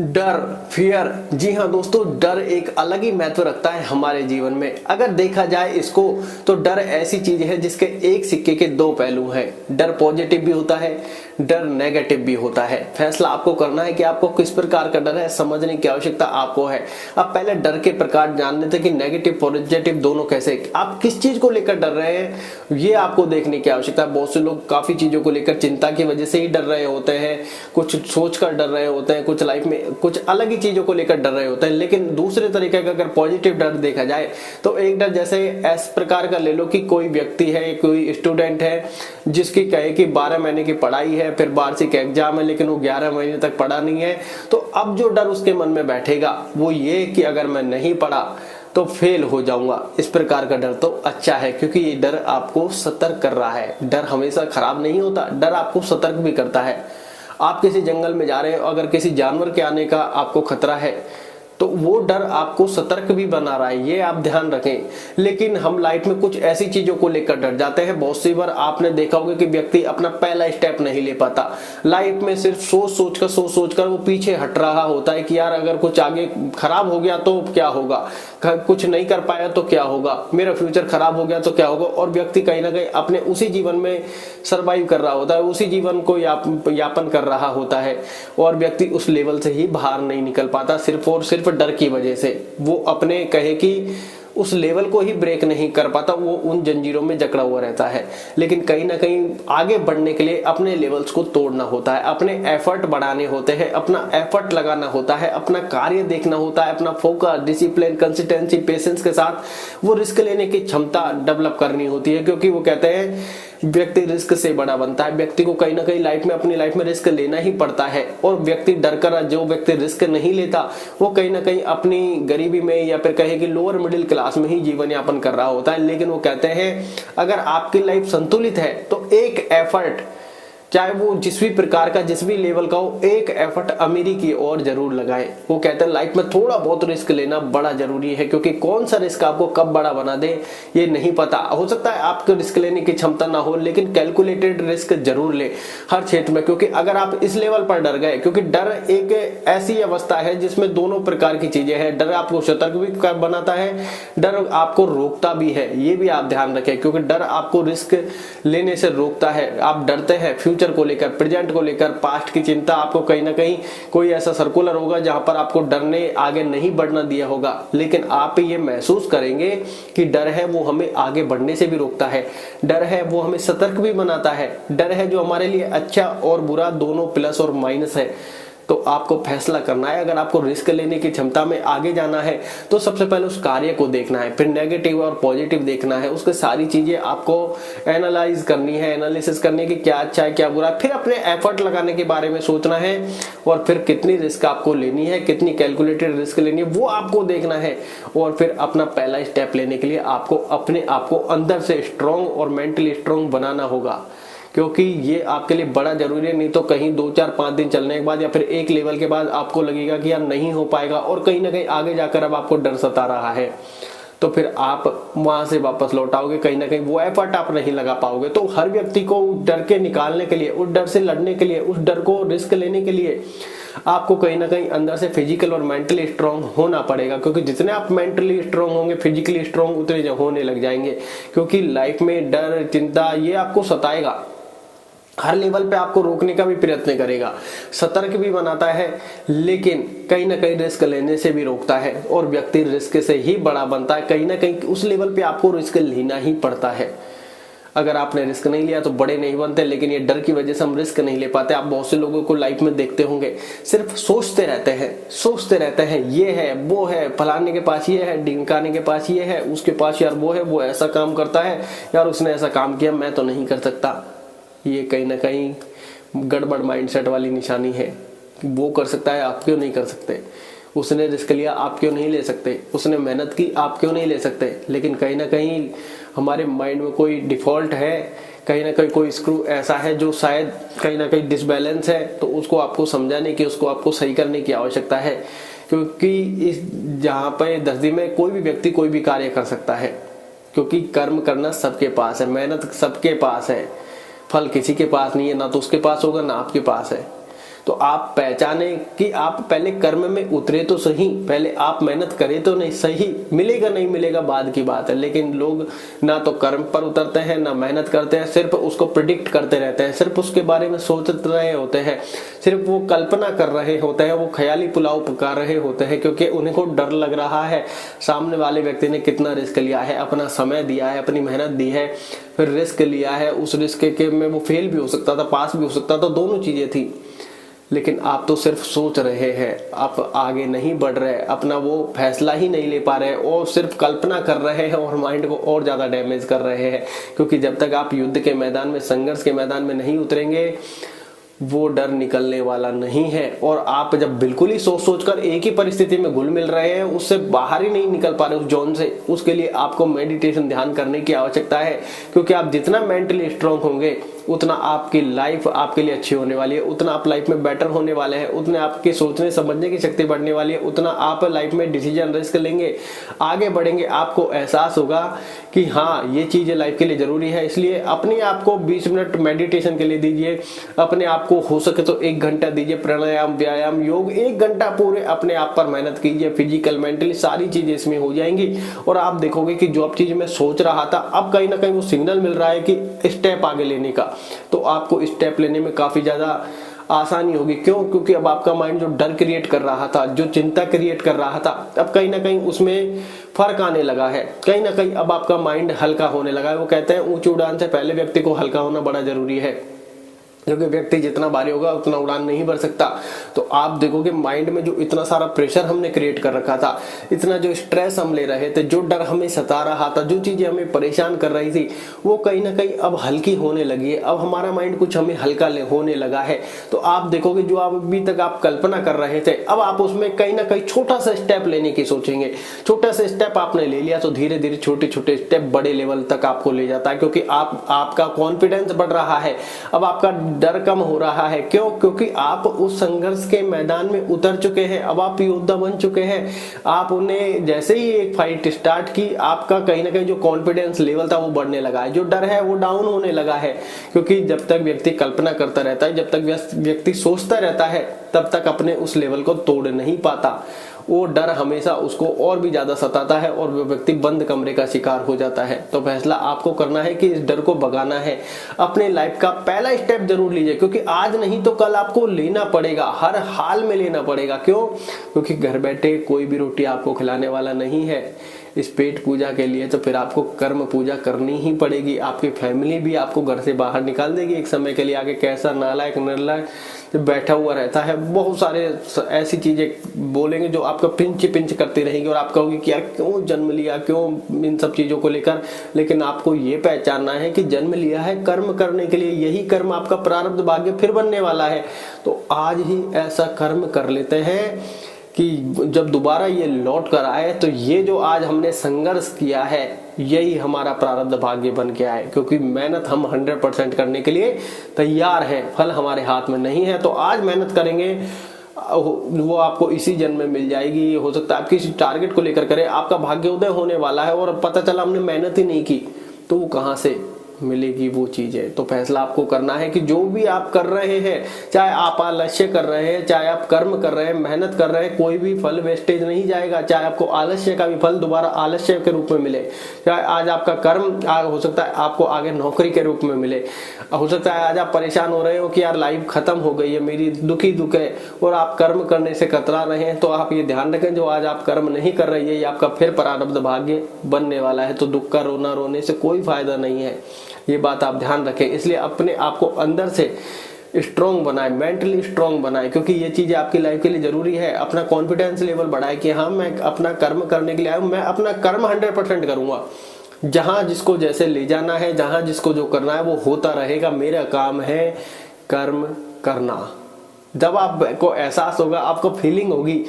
डर, फियर। जी हाँ दोस्तों, डर एक अलग ही महत्व रखता है हमारे जीवन में। अगर देखा जाए इसको तो डर ऐसी चीज है जिसके एक सिक्के के दो पहलू हैं। डर पॉजिटिव भी होता है, डर नेगेटिव भी होता है। फैसला आपको करना है कि आपको किस प्रकार का डर है, समझने की आवश्यकता आपको है। अब पहले डर के प्रकार जान लेते कि नेगेटिव पॉजिटिव दोनों कैसे, आप किस चीज को लेकर डर रहे हैं ये आपको देखने की आवश्यकता है। बहुत से लोग काफी चीजों को लेकर चिंता की वजह से ही डर रहे होते हैं, कुछ सोच कर डर रहे होते हैं, कुछ लाइफ में कुछ अलग ही चीजों को लेकर डर रहे होते हैं। लेकिन दूसरे तरीके का अगर पॉजिटिव डर देखा जाए तो एक डर जैसे इस प्रकार का ले लो कि कोई व्यक्ति है, कोई स्टूडेंट है जिसकी कहे कि 12 महीने की पढ़ाई है, फिर वार्षिक एग्जाम है, लेकिन वो 11 महीने तक पढ़ा नहीं है। तो अब जो डर उसके मन में बैठेगा वो ये कि अगर मैं नहीं पढ़ा तो फेल हो जाऊंगा। इस प्रकार का डर तो अच्छा है, क्योंकि ये डर आपको सतर्क कर रहा है। डर हमेशा खराब नहीं होता, डर आपको सतर्क भी करता है। आप किसी जंगल में जा रहे हो, अगर किसी जानवर के आने का आपको खतरा है तो वो डर आपको सतर्क भी बना रहा है, ये आप ध्यान रखें। लेकिन हम लाइफ में कुछ ऐसी चीजों को लेकर डर जाते हैं। बहुत सी बार आपने देखा होगा कि व्यक्ति अपना पहला स्टेप नहीं ले पाता। लाइफ में सिर्फ सोच सोच कर वो पीछे हट रहा होता है कि यार अगर कुछ आगे खराब हो गया तो क्या होगा, कुछ नहीं कर पाया तो क्या होगा, मेरा फ्यूचर खराब हो गया तो क्या होगा। और व्यक्ति कहीं ना कहीं अपने उसी जीवन में सरवाइव कर रहा होता है, उसी जीवन को यापन कर रहा होता है, और व्यक्ति उस लेवल से ही बाहर नहीं निकल पाता सिर्फ और सिर्फ डर की वजह से। वो अपने कहे कि उस लेवल को ही ब्रेक नहीं कर पाता, वो उन जंजीरों में जकड़ा हुआ रहता है। लेकिन कहीं ना कहीं आगे बढ़ने के लिए अपने लेवल्स को तोड़ना होता है, अपने एफर्ट बढ़ाने होते हैं, अपना एफर्ट लगाना होता है, अपना कार्य देखना होता है, अपना फोकस, डिसिप्लिन, कंसिस्टेंसी, पेशेंस के साथ वो रिस्क लेने की क्षमता डेवलप करनी होती है। क्योंकि वो कहते हैं व्यक्ति रिस्क से बड़ा बनता है। व्यक्ति को कहीं ना कहीं लाइफ में, अपनी लाइफ में रिस्क लेना ही पड़ता है। और व्यक्ति डर कर, जो व्यक्ति रिस्क नहीं लेता वो कहीं ना कहीं अपनी गरीबी में या फिर कहे कि लोअर मिडिल क्लास में ही जीवन यापन कर रहा होता है। लेकिन वो कहते हैं अगर आपकी लाइफ संतुलित है तो एक एफर्ट, चाहे वो जिस भी प्रकार का, जिस भी लेवल का हो, एक एफर्ट अमीरी की ओर जरूर लगाए। वो कहते हैं लाइफ में थोड़ा बहुत रिस्क लेना बड़ा जरूरी है, क्योंकि कौन सा रिस्क आपको कब बड़ा बना दे ये नहीं पता। हो सकता है आपको रिस्क लेने की क्षमता ना हो, लेकिन कैलकुलेटेड रिस्क जरूर ले हर क्षेत्र में। क्योंकि अगर आप इस लेवल पर डर गए, क्योंकि डर एक ऐसी अवस्था है जिसमें दोनों प्रकार की चीजें हैं। डर आपको सतर्क भी बनाता है, डर आपको रोकता भी है, ये भी आप ध्यान रखें। क्योंकि डर आपको रिस्क लेने से रोकता है। आप डरते हैं फ्यूचर को लेकर, प्रेजेंट को लेकर, पास्ट की चिंता आपको कहीं ना कहीं कोई ऐसा सर्कुलर होगा जहां पर आपको डरने आगे नहीं बढ़ना दिया होगा। लेकिन आप ये महसूस करेंगे कि डर है वो हमें आगे बढ़ने से भी रोकता है, डर है वो हमें सतर्क भी बनाता है, डर है जो हमारे लिए अच्छा और बुरा दोनों प्लस और माइनस है। तो आपको फैसला करना है। अगर आपको रिस्क लेने की क्षमता में आगे जाना है तो सबसे पहले उस कार्य को देखना है, फिर नेगेटिव और पॉजिटिव देखना है, उसके सारी चीजें आपको एनालाइज करनी है, एनालिसिस करनी है कि क्या अच्छा है क्या बुरा है। फिर अपने एफर्ट लगाने के बारे में सोचना है, और फिर कितनी रिस्क आपको लेनी है, कितनी कैलकुलेटेड रिस्क लेनी है वो आपको देखना है। और फिर अपना पहला स्टेप लेने के लिए आपको अपने आप को अंदर से स्ट्रॉन्ग और मेंटली स्ट्रॉन्ग बनाना होगा, क्योंकि ये आपके लिए बड़ा जरूरी है। नहीं तो कहीं 2 4 5 दिन चलने के बाद या फिर एक लेवल के बाद आपको लगेगा कि यार नहीं हो पाएगा, और कहीं ना कहीं आगे जाकर अब आपको डर सता रहा है, तो फिर आप वहां से वापस लौट आओगे, कहीं ना कहीं वो एफर्ट आप नहीं लगा पाओगे। तो हर व्यक्ति को डर के निकालने के लिए, उस डर से लड़ने के लिए, उस डर को रिस्क लेने के लिए आपको कहीं ना कहीं अंदर से फिजिकल और मेंटली स्ट्रांग होना पड़ेगा। क्योंकि जितने आप मेंटली स्ट्रांग होंगे, फिजिकली स्ट्रांग उतने होने लग जाएंगे। क्योंकि लाइफ में डर, चिंता ये आपको सताएगा, हर लेवल पे आपको रोकने का भी प्रयत्न करेगा, सतर्क भी बनाता है, लेकिन कहीं ना कहीं रिस्क लेने से भी रोकता है। और व्यक्ति रिस्क से ही बड़ा बनता है, कहीं ना कहीं उस लेवल पे आपको रिस्क लेना ही पड़ता है। अगर आपने रिस्क नहीं लिया तो बड़े नहीं बनते, लेकिन ये डर की वजह से हम रिस्क नहीं ले पाते। आप बहुत से लोगों को लाइफ में देखते होंगे, सिर्फ सोचते रहते हैं ये है वो है, फलाने के पास ये है, ढिमकाने के पास ये है, उसके पास यार वो है, वो ऐसा काम करता है, यार उसने ऐसा काम किया मैं तो नहीं कर सकता। ये कहीं ना कहीं गड़बड़ माइंडसेट वाली निशानी है। वो कर सकता है, आप क्यों नहीं कर सकते? उसने रिस्क लिया, आप क्यों नहीं ले सकते? उसने मेहनत की, आप क्यों नहीं ले सकते? लेकिन कहीं ना कहीं हमारे माइंड में कोई डिफॉल्ट है, कहीं ना कहीं कोई स्क्रू ऐसा है जो शायद कहीं ना कहीं डिसबैलेंस है। तो उसको आपको समझाने की, उसको आपको सही करने की आवश्यकता है। क्योंकि इस जहाँ पे धरती में कोई भी व्यक्ति कोई भी कार्य कर सकता है, क्योंकि कर्म करना सबके पास है, मेहनत सबके पास है, फल किसी के पास नहीं है, ना तो उसके पास होगा ना आपके पास है। तो तो आप पहचाने कि आप पहले कर्म में उतरे तो सही, पहले आप मेहनत करें तो नहीं सही, मिलेगा नहीं मिलेगा बाद की बात है। लेकिन लोग ना तो कर्म पर उतरते हैं ना मेहनत करते हैं, सिर्फ उसको प्रिडिक्ट करते रहते हैं, सिर्फ उसके बारे में सोच रहे होते हैं, सिर्फ वो कल्पना कर रहे होते हैं, वो ख्याली पुलाव पका रहे होते हैं, क्योंकि उन्हें को डर लग रहा है सामने वाले व्यक्ति ने कितना रिस्क लिया है, अपना समय दिया है, अपनी मेहनत दी है, फिर रिस्क लिया है, उस रिस्क के में वो फेल भी हो सकता था, पास भी हो सकता था, दोनों चीजें थी। लेकिन आप तो सिर्फ सोच रहे हैं, आप आगे नहीं बढ़ रहे, अपना वो फैसला ही नहीं ले पा रहे और सिर्फ कल्पना कर रहे हैं और माइंड को और ज्यादा डैमेज कर रहे हैं। क्योंकि जब तक आप युद्ध के मैदान में, संघर्ष के मैदान में नहीं उतरेंगे, वो डर निकलने वाला नहीं है। और आप जब बिल्कुल ही सोच सोचकर एक ही परिस्थिति में घुल मिल रहे हैं, उससे बाहर ही नहीं निकल पा रहे उस जोन से, उसके लिए आपको मेडिटेशन ध्यान करने की आवश्यकता है। क्योंकि आप जितना मेंटली स्ट्रांग होंगे उतना आपकी लाइफ आपके लिए अच्छी होने वाली है, उतना आप लाइफ में बेटर होने वाले हैं, उतने आपके सोचने समझने की शक्ति बढ़ने वाली है, उतना आप लाइफ में डिसीजन रिस्क लेंगे, आगे बढ़ेंगे। आपको एहसास होगा कि हाँ ये चीजें लाइफ के लिए जरूरी है। इसलिए अपने आप को 20 मिनट मेडिटेशन के लिए दीजिए, अपने आप को हो सके तो 1 घंटा दीजिए, प्राणायाम, व्यायाम, योग, 1 घंटा पूरे अपने आप पर मेहनत कीजिए, फिजिकल मेंटली सारी चीजें इसमें हो जाएंगी। और आप देखोगे कि जो अब चीज मैं सोच रहा था, अब कहीं ना कहीं वो सिग्नल मिल रहा है कि स्टेप आगे लेने का, तो आपको स्टेप लेने में काफी ज्यादा आसानी होगी। क्यों? क्योंकि अब आपका माइंड जो डर क्रिएट कर रहा था, जो चिंता क्रिएट कर रहा था, अब कहीं ना कहीं उसमें फर्क आने लगा है। कहीं ना कहीं अब आपका माइंड हल्का होने लगा है। वो कहते हैं ऊंची उड़ान से पहले व्यक्ति को हल्का होना बड़ा जरूरी है, क्योंकि व्यक्ति जितना भारी होगा उतना उड़ान नहीं भर सकता। तो आप देखोगे माइंड में जो इतना सारा प्रेशर हमने क्रिएट कर रखा था, इतना जो स्ट्रेस हम ले रहे थे, जो डर हमें सता रहा था, जो चीजें हमें परेशान कर रही थी, वो कहीं ना कहीं अब हल्की होने लगी है। अब हमारा माइंड कुछ हमें हल्का होने लगा है। तो आप देखोगे जो आप अभी तक आप कल्पना कर रहे थे, अब आप उसमें कहीं ना कहीं छोटा सा स्टेप लेने की सोचेंगे। छोटा सा स्टेप आपने ले लिया तो धीरे धीरे छोटे छोटे स्टेप बड़े लेवल तक आपको ले जाता है, क्योंकि आपका कॉन्फिडेंस बढ़ रहा है, अब आपका डर कम हो रहा है। क्यों? क्योंकि आप उस संघर्ष के मैदान में उतर चुके हैं, अब आप योद्धा बन चुके हैं। आप उन्हें जैसे ही एक फाइट स्टार्ट की, आपका कहीं ना कहीं जो कॉन्फिडेंस लेवल था वो बढ़ने लगा है, जो डर है वो डाउन होने लगा है। क्योंकि जब तक व्यक्ति कल्पना करता रहता है, जब तक व्यक्ति सोचता रहता है, तब तक अपने उस लेवल को तोड़ नहीं पाता। वो डर हमेशा उसको और भी ज्यादा सताता है और वो व्यक्ति बंद कमरे का शिकार हो जाता है। तो फैसला आपको करना है कि इस डर को भगाना है। अपने लाइफ का पहला स्टेप जरूर लीजिए, क्योंकि आज नहीं तो कल आपको लेना पड़ेगा, हर हाल में लेना पड़ेगा। क्यों? क्योंकि घर बैठे कोई भी रोटी आपको खिलाने वाला नहीं है। इस पेट पूजा के लिए तो फिर आपको कर्म पूजा करनी ही पड़ेगी। आपकी फैमिली भी आपको घर से बाहर निकाल देगी एक समय के लिए। आगे कैसा नालायक निर्लायक बैठा हुआ रहता है, बहुत सारे ऐसी चीजें बोलेंगे जो आपका पिंच करती रहेंगी और आप कहोगे कि यार क्यों जन्म लिया, क्यों इन सब चीजों को लेकर। लेकिन आपको ये पहचानना है कि जन्म लिया है कर्म करने के लिए, यही कर्म आपका प्रारब्ध भाग्य फिर बनने वाला है। तो आज ही ऐसा कर्म कर लेते हैं कि जब दोबारा ये लौट कर आए तो ये जो आज हमने संघर्ष किया है यही हमारा प्रारब्ध भाग्य बन के आए। क्योंकि मेहनत हम 100% करने के लिए तैयार हैं, फल हमारे हाथ में नहीं है। तो आज मेहनत करेंगे, वो आपको इसी जन्म में मिल जाएगी। हो सकता है आप किसी टारगेट को लेकर करें, आपका भाग्योदय होने वाला है और पता चला हमने मेहनत ही नहीं की, तो वो कहां से मिलेगी वो चीजें। तो फैसला आपको करना है कि जो भी आप कर रहे हैं, चाहे आप आलस्य कर रहे हैं, चाहे आप कर्म कर रहे हैं, मेहनत कर रहे हैं, कोई भी फल वेस्टेज नहीं जाएगा। चाहे आपको आलस्य का भी फल दोबारा आलस्य के रूप में मिले, चाहे आज आपका कर्म हो सकता है आपको आगे नौकरी के रूप में मिले। हो सकता है आज आप परेशान हो रहे हो कि यार लाइफ खत्म हो गई है मेरी, दुखी दुख है, और आप कर्म करने से कतरा रहे हैं। तो आप ये ध्यान रखें, जो आज आप कर्म नहीं कर रही है ये आपका फिर प्रारब्ध भाग्य बनने वाला है। तो दुख का रोना रोने से कोई फायदा नहीं है, ये बात आप ध्यान रखें। इसलिए अपने आप को अंदर से स्ट्रॉन्ग बनाए, मेंटली स्ट्रॉन्ग बनाए, क्योंकि ये चीजें आपकी लाइफ के लिए जरूरी है। अपना कॉन्फिडेंस लेवल बढ़ाए कि हाँ मैं अपना कर्म करने के लिए आया हूं, मैं अपना कर्म 100% करूंगा। जहां जिसको जैसे ले जाना है, जहां जिसको जो करना है वो होता रहेगा। मेरा काम है कर्म करना। जब आपको एहसास होगा, आपको फीलिंग होगी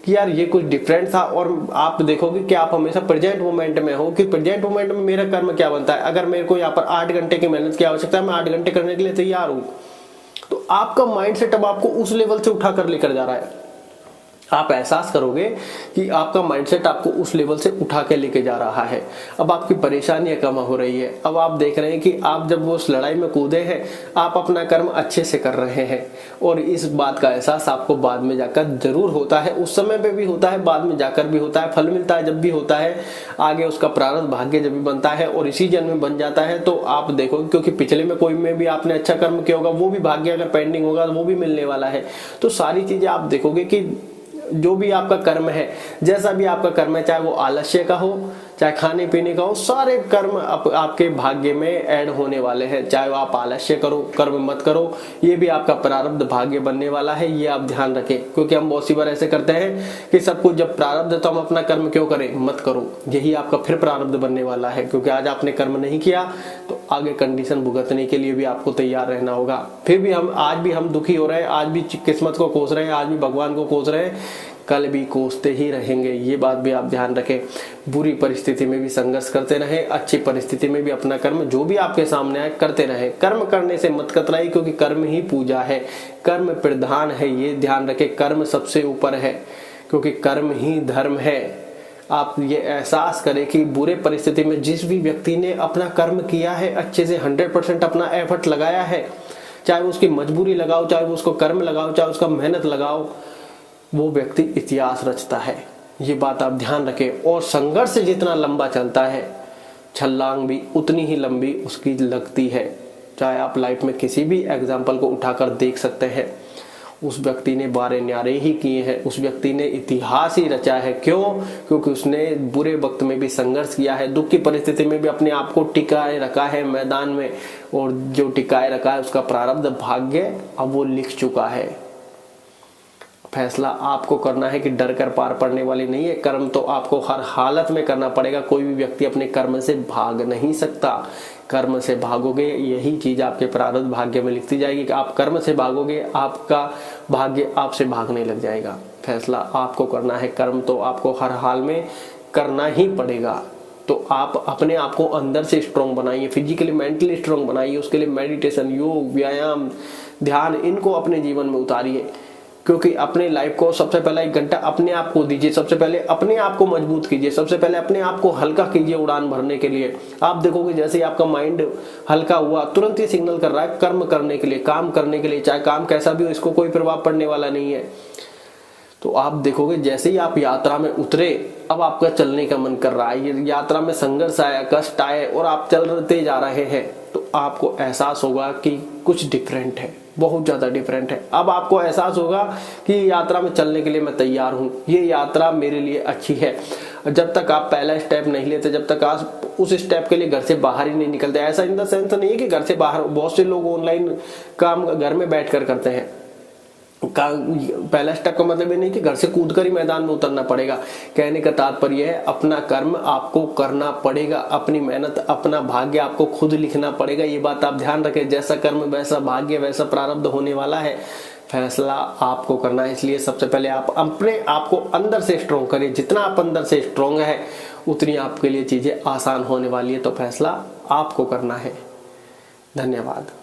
कि यार ये कुछ डिफरेंट था, और आप देखोगे कि आप हमेशा प्रेजेंट मोमेंट में हो कि प्रेजेंट मोमेंट में मेरा कर्म क्या बनता है। अगर मेरे को यहाँ पर 8 घंटे की मेहनत की आवश्यकता है, मैं 8 घंटे करने के लिए तैयार हूं। तो आपका माइंड सेट अब आपको उस लेवल से उठा कर लेकर जा रहा है। आप एहसास करोगे कि आपका माइंडसेट आपको उस लेवल से उठा के लेके जा रहा है। अब आपकी परेशानियां कम हो रही है। अब आप देख रहे हैं कि आप जब वो उस लड़ाई में कूदे हैं, आप अपना कर्म अच्छे से कर रहे हैं और इस बात का एहसास आपको बाद में जाकर जरूर होता है। उस समय पे भी होता है, बाद में जाकर भी होता है। फल मिलता है जब भी होता है, आगे उसका प्रारब्ध भाग्य जब भी बनता है और इसी जन्म में बन जाता है तो आप देखोगे, क्योंकि पिछले में कोई में भी आपने अच्छा कर्म किया होगा, वो भी भाग्य अगर पेंडिंग होगा तो वो भी मिलने वाला है। तो सारी चीजें आप देखोगे कि जो भी आपका कर्म है, जैसा भी आपका कर्म है, चाहे वो आलस्य का हो, चाहे खाने पीने का हो, सारे कर्म आपके भाग्य में ऐड होने वाले हैं। चाहे वो आप आलस्य करो, कर्म मत करो, ये भी आपका प्रारब्ध भाग्य बनने वाला है। ये आप ध्यान रखें, क्योंकि हम बहुत सी बार ऐसे करते हैं कि सब कुछ जब प्रारब्ध है तो हम अपना कर्म क्यों करें, मत करो। यही आपका फिर प्रारब्ध बनने वाला है, क्योंकि आज आपने कर्म नहीं किया तो आगे कंडीशन भुगतने के लिए भी आपको तैयार रहना होगा। फिर भी आज भी हम दुखी हो रहे हैं, आज भी किस्मत को कोस रहे हैं, आज भी भगवान को कोस रहे हैं, कल भी कोसते ही रहेंगे। ये बात भी आप ध्यान रखें। बुरी परिस्थिति में भी संघर्ष करते रहें, अच्छी परिस्थिति में भी अपना कर्म जो भी आपके सामने आए करते रहें। कर्म करने से मत कतराइए, क्योंकि कर्म ही पूजा है, कर्म प्रधान है। ये ध्यान रखें, कर्म सबसे ऊपर है, क्योंकि कर्म ही धर्म है। आप ये एहसास करें कि बुरे परिस्थिति में जिस भी व्यक्ति ने अपना कर्म किया है, अच्छे से 100% अपना एफर्ट लगाया है, चाहे उसकी मजबूरी लगाओ, चाहे वो उसको कर्म लगाओ, चाहे उसका मेहनत लगाओ, वो व्यक्ति इतिहास रचता है। ये बात आप ध्यान रखें। और संघर्ष जितना लंबा चलता है, छलांग भी उतनी ही लंबी उसकी लगती है। चाहे आप लाइफ में किसी भी एग्जाम्पल को उठाकर देख सकते हैं, उस व्यक्ति ने बारे न्यारे ही किए हैं, उस व्यक्ति ने इतिहास ही रचा है। क्यों? क्योंकि उसने बुरे वक्त में भी संघर्ष किया है, दुख की परिस्थिति में भी अपने आप को टिकाए रखा है मैदान में, और जो टिकाए रखा है उसका प्रारब्ध भाग्य अब वो लिख चुका है। फैसला आपको करना है कि डर कर पार पड़ने वाली नहीं है। कर्म तो आपको हर हालत में करना पड़ेगा। कोई भी व्यक्ति अपने कर्म से भाग नहीं सकता। कर्म से भागोगे, यही चीज आपके प्रारब्ध भाग्य में लिखती जाएगी कि आप कर्म से भागोगे, आपका भाग्य आपसे भागने लग जाएगा। फैसला आपको करना है। कर्म तो आपको हर हाल में करना ही पड़ेगा। तो आप अपने आप को अंदर से स्ट्रांग बनाइए, फिजिकली मेंटली स्ट्रांग बनाइए। उसके लिए मेडिटेशन, योग, व्यायाम, ध्यान, इनको अपने जीवन में उतारिए। क्योंकि अपने लाइफ को सबसे पहला 1 घंटा अपने आप को दीजिए। सबसे पहले अपने आप को मजबूत कीजिए, सबसे पहले अपने आप को हल्का कीजिए उड़ान भरने के लिए। आप देखोगे जैसे ही आपका माइंड हल्का हुआ, तुरंत ही सिग्नल कर रहा है कर्म करने के लिए, काम करने के लिए। चाहे काम कैसा भी हो, इसको कोई प्रभाव पड़ने वाला नहीं है। तो आप देखोगे जैसे ही आप यात्रा में उतरे, अब आपका चलने का मन कर रहा है। ये यात्रा में संघर्ष आया, कष्ट आए और आप चलते जा रहे हैं, तो आपको एहसास होगा कि कुछ डिफरेंट है, बहुत ज्यादा डिफरेंट है। अब आपको एहसास होगा कि यात्रा में चलने के लिए मैं तैयार हूं, ये यात्रा मेरे लिए अच्छी है। जब तक आप पहला स्टेप नहीं लेते, जब तक आप उस स्टेप के लिए घर से बाहर ही नहीं निकलते, ऐसा इन द सेंस नहीं है कि घर से बाहर, बहुत से लोग ऑनलाइन काम घर में बैठकर करते हैं। पहला स्टेप का मतलब ये नहीं कि घर से कूदकर ही मैदान में उतरना पड़ेगा। कहने का तात्पर्य है अपना कर्म आपको करना पड़ेगा, अपनी मेहनत, अपना भाग्य आपको खुद लिखना पड़ेगा। ये बात आप ध्यान रखें, जैसा कर्म वैसा भाग्य, वैसा प्रारब्ध होने वाला है। फैसला आपको करना है। इसलिए सबसे पहले आप अपने आप को अंदर से स्ट्रॉन्ग करिए। जितना आप अंदर से स्ट्रॉन्ग है, उतनी आपके लिए चीजें आसान होने वाली है। तो फैसला आपको करना है। धन्यवाद।